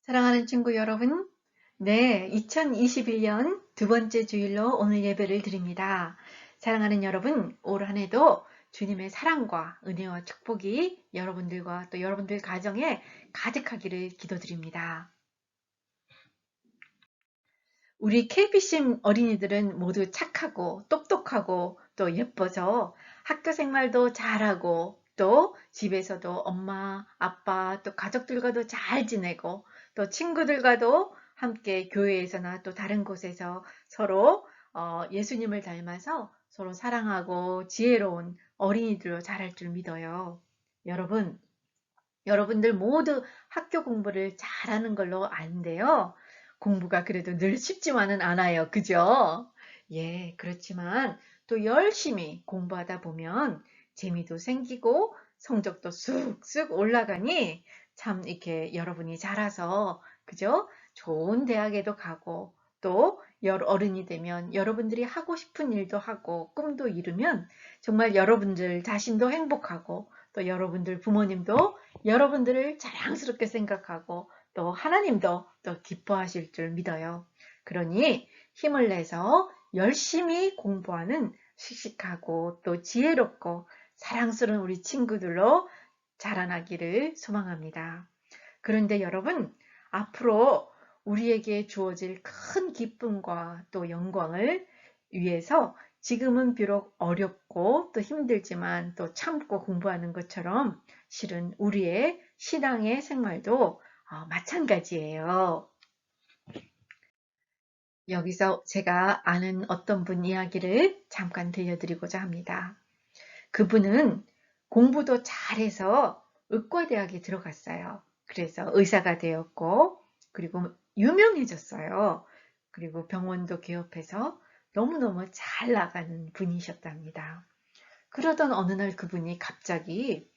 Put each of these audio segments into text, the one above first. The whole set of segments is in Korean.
사랑하는 친구 여러분, 네, 2021년 두 번째 주일로 오늘 예배를 드립니다. 사랑하는 여러분, 올 한 해도 주님의 사랑과 은혜와 축복이 여러분들과 또 여러분들 가정에 가득하기를 기도드립니다. 우리 KBC 어린이들은 모두 착하고 똑똑하고 또 예뻐서 학교 생활도 잘하고 또 집에서도 엄마, 아빠, 또 가족들과도 잘 지내고 또 친구들과도 함께 교회에서나 또 다른 곳에서 서로 예수님을 닮아서 서로 사랑하고 지혜로운 어린이들로 자랄 줄 믿어요. 여러분들 모두 학교 공부를 잘하는 걸로 아는데요. 공부가 그래도 늘 쉽지만은 않아요. 그죠? 예, 그렇지만 또 열심히 공부하다 보면 재미도 생기고 성적도 쑥쑥 올라가니 참 이렇게 여러분이 자라서 그죠? 좋은 대학에도 가고 또 어른이 되면 여러분들이 하고 싶은 일도 하고 꿈도 이루면 정말 여러분들 자신도 행복하고 또 여러분들 부모님도 여러분들을 자랑스럽게 생각하고 또 하나님도 또 기뻐하실 줄 믿어요. 그러니 힘을 내서 열심히 공부하는 씩씩하고 또 지혜롭고 사랑스러운 우리 친구들로 자라나기를 소망합니다. 그런데 여러분, 앞으로 우리에게 주어질 큰 기쁨과 또 영광을 위해서 지금은 비록 어렵고 또 힘들지만 또 참고 공부하는 것처럼 실은 우리의 신앙의 생활도 마찬가지예요. 여기서 제가 아는 어떤 분 이야기를 잠깐 들려드리고자 합니다. 그분은 공부도 잘해서 의과대학에 들어갔어요. 그래서 의사가 되었고 그리고 유명해졌어요. 그리고 병원도 개업해서 너무너무 잘 나가는 분이셨답니다. 그러던 어느 날 그분이 갑자기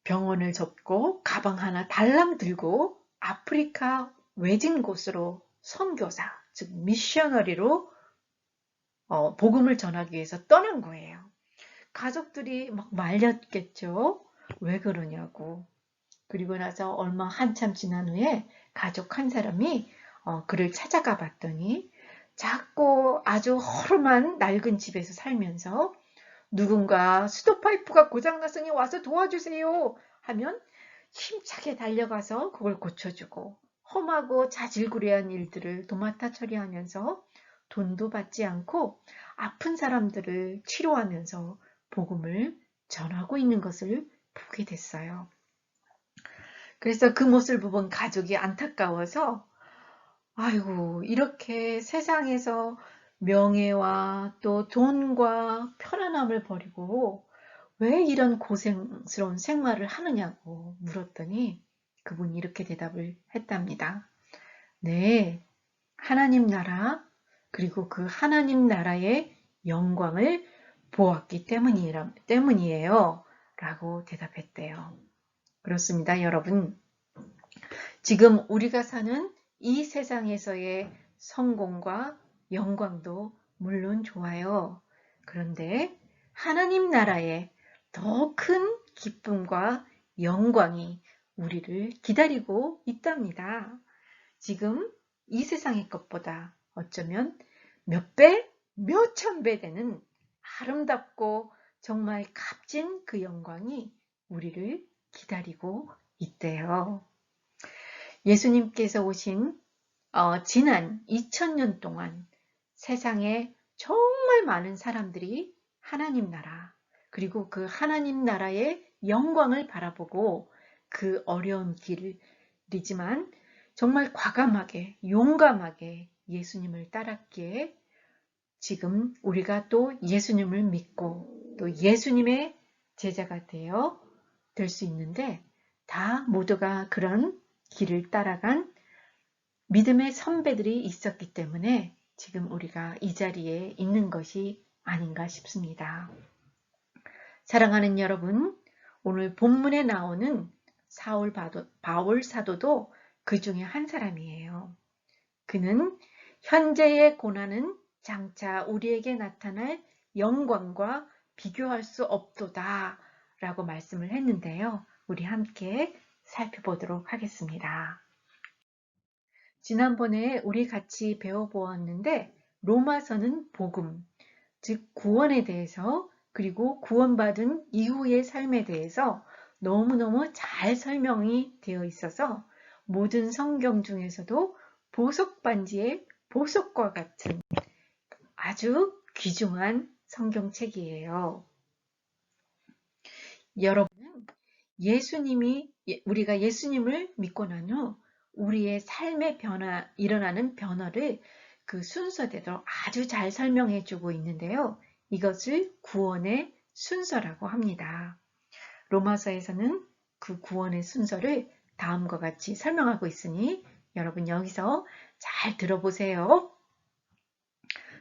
병원을 접고 가방 하나 달랑 들고 아프리카 외진 곳으로 선교사, 즉 미셔너리로 복음을 전하기 위해서 떠난 거예요. 가족들이 막 말렸겠죠. 왜 그러냐고. 그리고 나서 얼마 한참 지난 후에 가족 한 사람이 그를 찾아가 봤더니 작고 아주 허름한 낡은 집에서 살면서 누군가 수도 파이프가 고장났으니 와서 도와주세요 하면 힘차게 달려가서 그걸 고쳐주고 험하고 자질구레한 일들을 도맡아 처리하면서 돈도 받지 않고 아픈 사람들을 치료하면서 복음을 전하고 있는 것을 보게 됐어요. 그래서 그 모습을 본 가족이 안타까워서 아이고, 이렇게 세상에서 명예와 또 돈과 편안함을 버리고 왜 이런 고생스러운 생활을 하느냐고 물었더니 그분이 이렇게 대답을 했답니다. 네, 하나님 나라, 그리고 그 하나님 나라의 영광을 보았기 때문이에요. 라고 대답했대요. 그렇습니다, 여러분. 지금 우리가 사는 이 세상에서의 성공과 영광도 물론 좋아요. 그런데 하나님 나라의 더 큰 기쁨과 영광이 우리를 기다리고 있답니다. 지금 이 세상의 것보다 어쩌면 몇 배, 몇 천 배 되는 아름답고 정말 값진 그 영광이 우리를 기다리고 있대요. 예수님께서 오신 지난 2000년 동안 세상에 정말 많은 사람들이 하나님 나라, 그리고 그 하나님 나라의 영광을 바라보고 그 어려운 길이지만 정말 과감하게, 용감하게 예수님을 따랐기에 지금 우리가 또 예수님을 믿고 또 예수님의 제자가 되어 될 수 있는데 다 모두가 그런 길을 따라간 믿음의 선배들이 있었기 때문에 지금 우리가 이 자리에 있는 것이 아닌가 싶습니다. 사랑하는 여러분, 오늘 본문에 나오는 바울 사도도 그 중에 한 사람이에요. 그는 현재의 고난은 장차 우리에게 나타날 영광과 비교할 수 없도다 라고 말씀을 했는데요. 우리 함께 살펴보도록 하겠습니다. 지난번에 우리 같이 배워보았는데 로마서는 복음, 즉 구원에 대해서 그리고 구원받은 이후의 삶에 대해서 너무너무 잘 설명이 되어 있어서 모든 성경 중에서도 보석 반지의 보석과 같은 아주 귀중한 성경책이에요. 여러분은 우리가 예수님을 믿고 난 후 우리의 삶의 일어나는 변화를 그 순서대로 아주 잘 설명해 주고 있는데요. 이것을 구원의 순서라고 합니다. 로마서에서는 그 구원의 순서를 다음과 같이 설명하고 있으니 여러분 여기서 잘 들어보세요.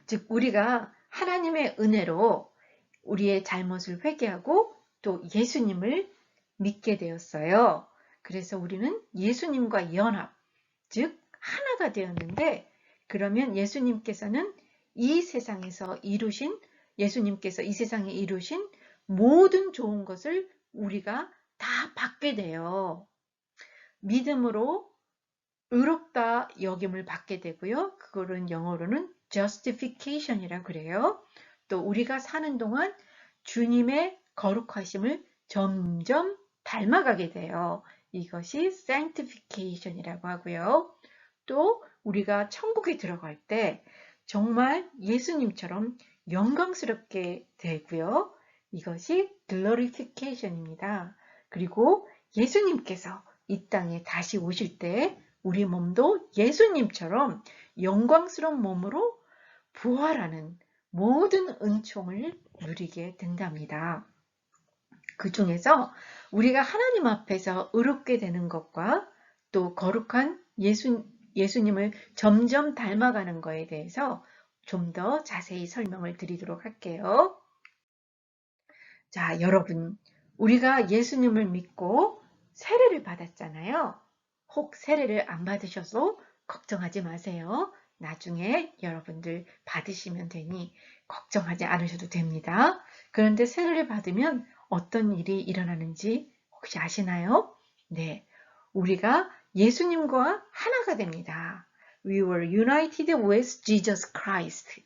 즉 우리가 하나님의 은혜로 우리의 잘못을 회개하고 또 예수님을 믿게 되었어요. 그래서 우리는 예수님과 연합, 즉 하나가 되었는데 그러면 예수님께서 이 세상에 이루신 모든 좋은 것을 우리가 다 받게 돼요. 믿음으로 의롭다 여김을 받게 되고요. 그거는 영어로는 justification이라 그래요. 또 우리가 사는 동안 주님의 거룩하심을 점점 닮아가게 돼요. 이것이 sanctification이라고 하고요. 또 우리가 천국에 들어갈 때 정말 예수님처럼 영광스럽게 되고요. 이것이 glorification입니다. 그리고 예수님께서 이 땅에 다시 오실 때 우리 몸도 예수님처럼 영광스러운 몸으로 부활하는 모든 은총을 누리게 된답니다. 그 중에서 우리가 하나님 앞에서 의롭게 되는 것과 또 거룩한 예수님을 점점 닮아가는 것에 대해서 좀 더 자세히 설명을 드리도록 할게요. 자, 여러분, 우리가 예수님을 믿고 세례를 받았잖아요. 혹 세례를 안 받으셔도 걱정하지 마세요. 나중에 여러분들 받으시면 되니 걱정하지 않으셔도 됩니다. 그런데 세례를 받으면 어떤 일이 일어나는지 혹시 아시나요? 네, 우리가 예수님과 하나가 됩니다. We were united with Jesus Christ.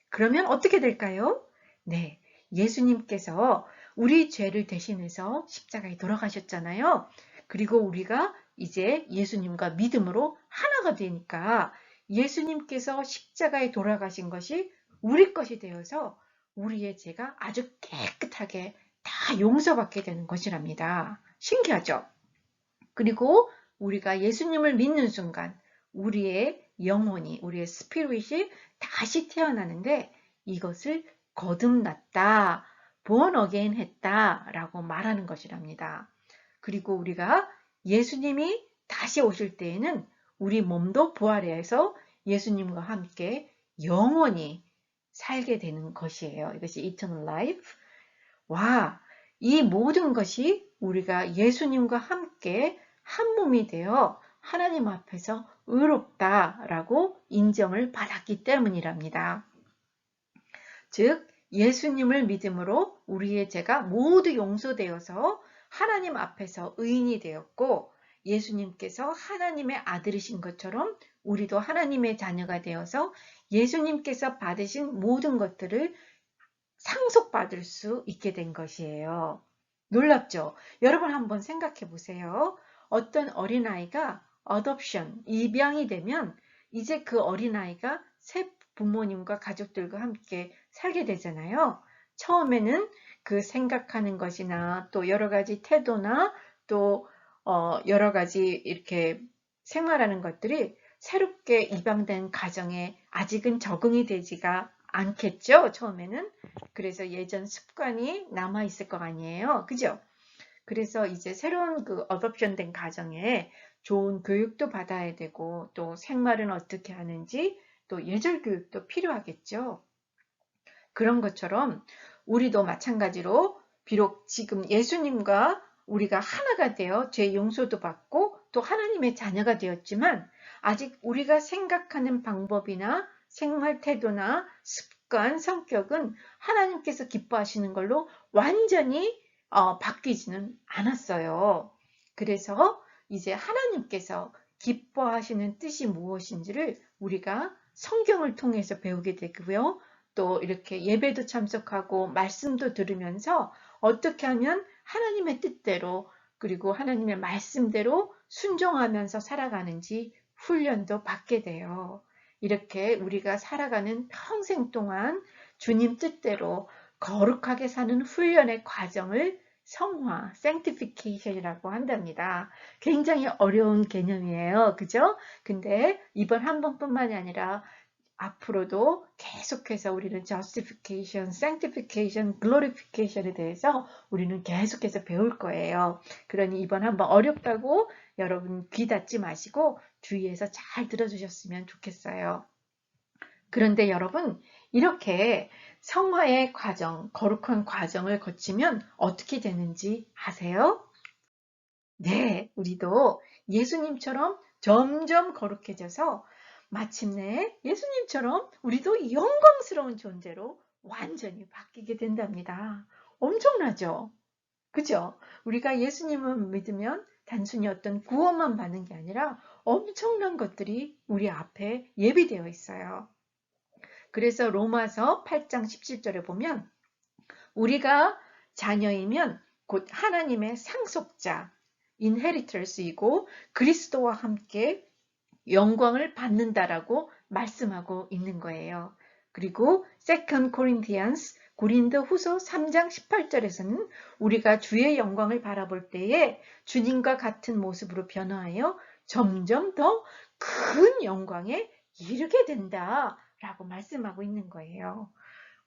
그러면 어떻게 될까요? 네, 예수님께서 우리 죄를 대신해서 십자가에 돌아가셨잖아요. 그리고 우리가 이제 예수님과 믿음으로 하나가 되니까 예수님께서 십자가에 돌아가신 것이 우리 것이 되어서 우리의 죄가 아주 깨끗하게 다 용서받게 되는 것이랍니다. 신기하죠? 그리고 우리가 예수님을 믿는 순간 우리의 영혼이, 우리의 스피릿이 다시 태어나는데 이것을 거듭났다, born again 했다 라고 말하는 것이랍니다. 그리고 우리가 예수님이 다시 오실 때에는 우리 몸도 부활해서 예수님과 함께 영원히 살게 되는 것이에요. 이것이 eternal life. 와, 이 모든 것이 우리가 예수님과 함께 한 몸이 되어 하나님 앞에서 의롭다라고 인정을 받았기 때문이랍니다. 즉, 예수님을 믿음으로 우리의 죄가 모두 용서되어서 하나님 앞에서 의인이 되었고 예수님께서 하나님의 아들이신 것처럼 우리도 하나님의 자녀가 되어서 예수님께서 받으신 모든 것들을 상속받을 수 있게 된 것이에요. 놀랍죠? 여러분 한번 생각해 보세요. 어떤 어린아이가 어덥션, 입양이 되면 이제 그 어린아이가 새 부모님과 가족들과 함께 살게 되잖아요. 처음에는 그 생각하는 것이나 또 여러 가지 태도나 또 여러 가지 이렇게 생활하는 것들이 새롭게 입양된 가정에 아직은 적응이 되지가 않겠죠, 처음에는. 그래서 예전 습관이 남아있을 거 아니에요. 그죠? 그래서 이제 새로운 그 어덥션 된 가정에 좋은 교육도 받아야 되고 또 생활은 어떻게 하는지 또 예절 교육도 필요하겠죠. 그런 것처럼 우리도 마찬가지로 비록 지금 예수님과 우리가 하나가 되어 죄 용서도 받고 또 하나님의 자녀가 되었지만 아직 우리가 생각하는 방법이나 생활 태도나 습관, 성격은 하나님께서 기뻐하시는 걸로 완전히 바뀌지는 않았어요. 그래서 이제 하나님께서 기뻐하시는 뜻이 무엇인지를 우리가 성경을 통해서 배우게 되고요. 또 이렇게 예배도 참석하고 말씀도 들으면서 어떻게 하면 하나님의 뜻대로 그리고 하나님의 말씀대로 순종하면서 살아가는지 훈련도 받게 돼요. 이렇게 우리가 살아가는 평생 동안 주님 뜻대로 거룩하게 사는 훈련의 과정을 성화, sanctification이라고 한답니다. 굉장히 어려운 개념이에요. 그죠? 근데 이번 한 번뿐만이 아니라 앞으로도 계속해서 우리는 justification, sanctification, glorification에 대해서 우리는 계속해서 배울 거예요. 그러니 이번 한번 어렵다고 여러분 귀 닫지 마시고 주의해서 잘 들어주셨으면 좋겠어요. 그런데 여러분, 이렇게 성화의 과정, 거룩한 과정을 거치면 어떻게 되는지 아세요? 네, 우리도 예수님처럼 점점 거룩해져서 마침내 예수님처럼 우리도 영광스러운 존재로 완전히 바뀌게 된답니다. 엄청나죠? 그죠? 우리가 예수님을 믿으면 단순히 어떤 구원만 받는 게 아니라 엄청난 것들이 우리 앞에 예비되어 있어요. 그래서 로마서 8장 17절에 보면 우리가 자녀이면 곧 하나님의 상속자, inheritors이고 그리스도와 함께 영광을 받는다라고 말씀하고 있는 거예요. 그리고 2 Corinthians 고린도 후서 3장 18절에서는 우리가 주의 영광을 바라볼 때에 주님과 같은 모습으로 변화하여 점점 더 큰 영광에 이르게 된다라고 말씀하고 있는 거예요.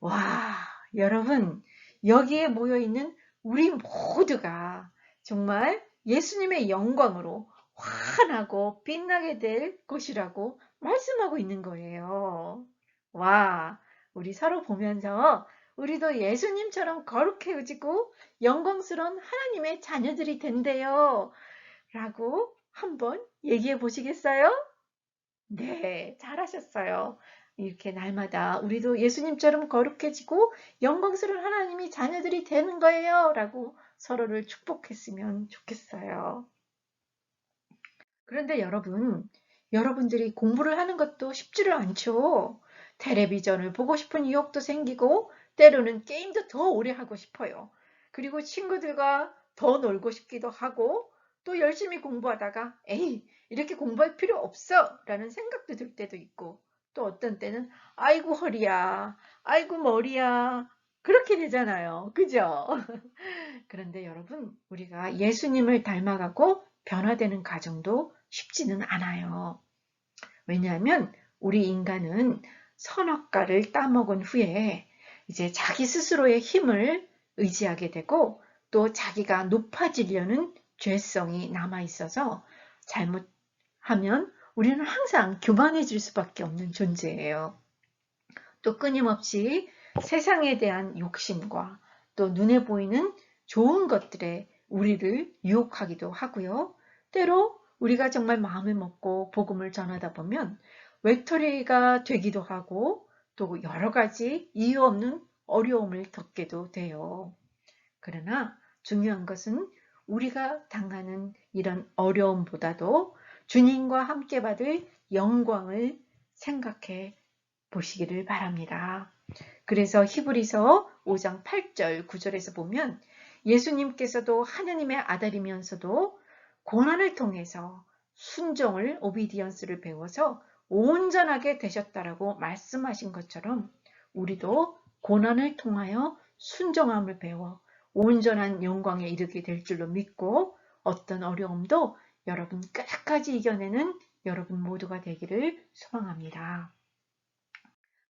와, 여러분, 여기에 모여 있는 우리 모두가 정말 예수님의 영광으로 환하고 빛나게 될 것이라고 말씀하고 있는 거예요. 와, 우리 서로 보면서 우리도 예수님처럼 거룩해지고 영광스러운 하나님의 자녀들이 된대요. 라고 한번 얘기해 보시겠어요? 네, 잘하셨어요. 이렇게 날마다 우리도 예수님처럼 거룩해지고 영광스러운 하나님이 자녀들이 되는 거예요. 라고 서로를 축복했으면 좋겠어요. 그런데 여러분, 여러분들이 공부를 하는 것도 쉽지를 않죠. 텔레비전을 보고 싶은 유혹도 생기고 때로는 게임도 더 오래 하고 싶어요. 그리고 친구들과 더 놀고 싶기도 하고 또 열심히 공부하다가 에이, 이렇게 공부할 필요 없어 라는 생각도 들 때도 있고 또 어떤 때는 아이고 허리야, 아이고 머리야 그렇게 되잖아요. 그죠? 그런데 여러분, 우리가 예수님을 닮아가고 변화되는 과정도 쉽지는 않아요. 왜냐하면 우리 인간은 선악과를 따먹은 후에 이제 자기 스스로의 힘을 의지하게 되고 또 자기가 높아지려는 죄성이 남아 있어서 잘못하면 우리는 항상 교만해질 수밖에 없는 존재예요. 또 끊임없이 세상에 대한 욕심과 또 눈에 보이는 좋은 것들에 우리를 유혹하기도 하고요. 때로 우리가 정말 마음을 먹고 복음을 전하다 보면 외톨이가 되기도 하고 또 여러 가지 이유 없는 어려움을 겪게도 돼요. 그러나 중요한 것은 우리가 당하는 이런 어려움보다도 주님과 함께 받을 영광을 생각해 보시기를 바랍니다. 그래서 히브리서 5장 8절 9절에서 보면 예수님께서도 하느님의 아들이면서도 고난을 통해서 순종을 오비디언스를 배워서 온전하게 되셨다라고 말씀하신 것처럼 우리도 고난을 통하여 순종함을 배워 온전한 영광에 이르게 될 줄로 믿고 어떤 어려움도 여러분 끝까지 이겨내는 여러분 모두가 되기를 소망합니다.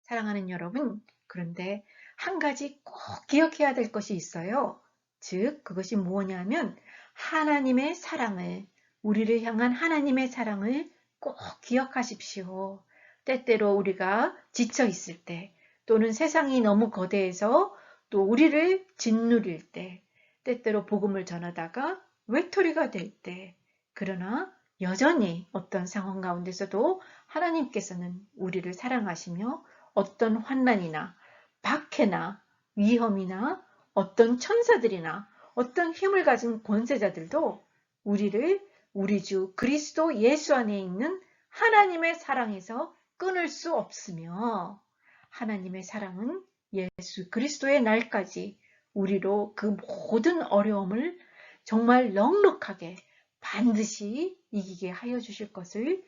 사랑하는 여러분, 그런데 한 가지 꼭 기억해야 될 것이 있어요. 즉, 그것이 무엇이냐면 하나님의 사랑을, 우리를 향한 하나님의 사랑을 꼭 기억하십시오. 때때로 우리가 지쳐 있을 때, 또는 세상이 너무 거대해서 또 우리를 짓누릴 때, 때때로 복음을 전하다가 외톨이가 될 때, 그러나 여전히 어떤 상황 가운데서도 하나님께서는 우리를 사랑하시며 어떤 환난이나 박해나 위험이나 어떤 천사들이나 어떤 힘을 가진 권세자들도 우리를 우리 주 그리스도 예수 안에 있는 하나님의 사랑에서 끊을 수 없으며 하나님의 사랑은 예수 그리스도의 날까지 우리로 그 모든 어려움을 정말 넉넉하게 반드시 이기게 하여 주실 것을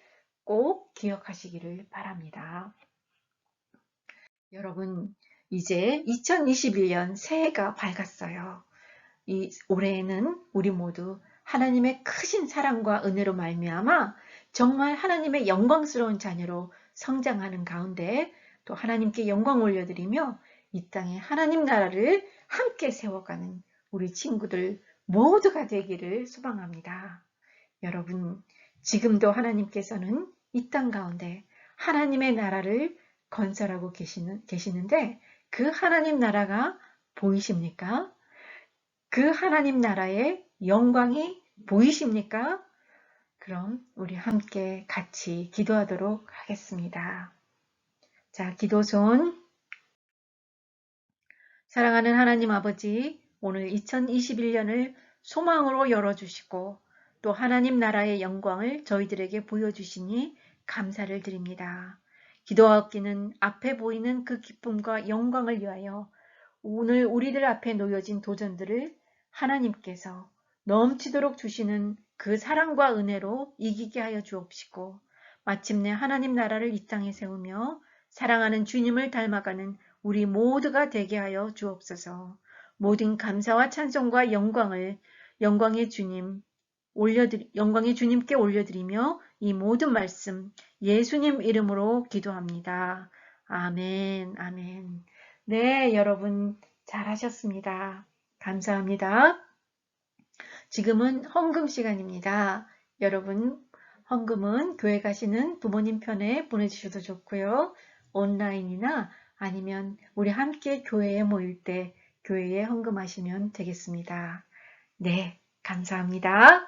꼭 기억하시기를 바랍니다. 여러분, 이제 2021년 새해가 밝았어요. 이 올해에는 우리 모두 하나님의 크신 사랑과 은혜로 말미암아 정말 하나님의 영광스러운 자녀로 성장하는 가운데 또 하나님께 영광 올려드리며 이 땅에 하나님 나라를 함께 세워가는 우리 친구들 모두가 되기를 소망합니다. 여러분, 지금도 하나님께서는 이 땅 가운데 하나님의 나라를 건설하고 계시는데 그 하나님 나라가 보이십니까? 그 하나님 나라의 영광이 보이십니까? 그럼 우리 함께 같이 기도하도록 하겠습니다. 자, 기도손. 사랑하는 하나님 아버지, 오늘 2021년을 소망으로 열어주시고 또 하나님 나라의 영광을 저희들에게 보여주시니 감사를 드립니다. 기도하옵기는 앞에 보이는 그 기쁨과 영광을 위하여 오늘 우리들 앞에 놓여진 도전들을 하나님께서 넘치도록 주시는 그 사랑과 은혜로 이기게 하여 주옵시고 마침내 하나님 나라를 이 땅에 세우며 사랑하는 주님을 닮아가는 우리 모두가 되게 하여 주옵소서. 모든 감사와 찬송과 영광의 주님께 올려드리며 이 모든 말씀 예수님 이름으로 기도합니다. 아멘, 아멘. 네, 여러분 잘하셨습니다. 감사합니다. 지금은 헌금 시간입니다. 여러분, 헌금은 교회 가시는 부모님 편에 보내주셔도 좋고요. 온라인이나 아니면 우리 함께 교회에 모일 때 교회에 헌금하시면 되겠습니다. 네, 감사합니다.